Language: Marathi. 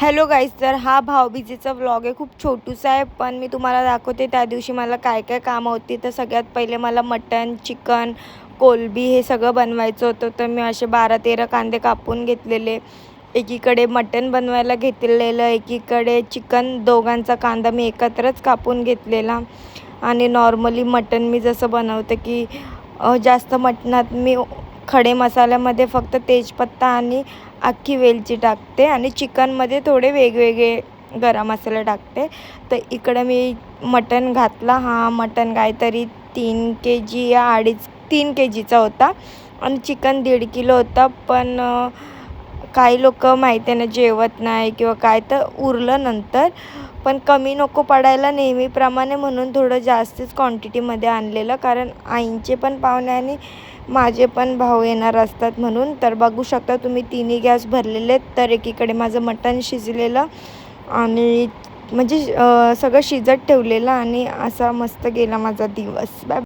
हॅलो गाईज, तर हा भाऊबीजेचा व्लॉग आहे. खूप छोटूसा आहे, पण मी तुम्हाला दाखवते त्या दिवशी मला काय काय कामं होती. तर सगळ्यात पहिले मला मटण, चिकन, कोलबी हे सगळं बनवायचं होतं. तर मी असे 12-13 कांदे कापून घेतलेले. एकीकडे मटण बनवायला घेतलेलं, एकीकडे चिकन, दोघांचा कांदा मी एकत्रच कापून घेतलेला. आणि नॉर्मली मटण मी जसं बनवते की जास्त मटणात मी खडे मसाल्यामध्ये फक्त तेजपत्ता आणि अख्खी वेलची टाकते आणि चिकनमध्ये थोडे वेगवेगळे गरम मसाले टाकते. तर इकडं मी मटण घातला. हा मटण काहीतरी 3 kg या 3 kgचा होता आणि चिकन 1.5 किलो होता. पण काही लोक माहिती आहे ना जेवत नाही किंवा काय, तर उरलं नंतर. पण कमी नको पडायला नेहमीप्रमाणे, म्हणून थोडं जास्तच क्वांटिटीमध्ये आणलेलं, कारण आईंचे पण पाहुणे आणि माझे पण भाऊ येणार असतात म्हणून. तर बघू शकता तुम्ही तिन्ही गॅस भरलेले आहेत. तर एकीकडे माझं मटण शिजलेलं आणि म्हणजे सगळं शिजत ठेवलेलं आणि असा मस्त गेला माझा दिवस. बाय.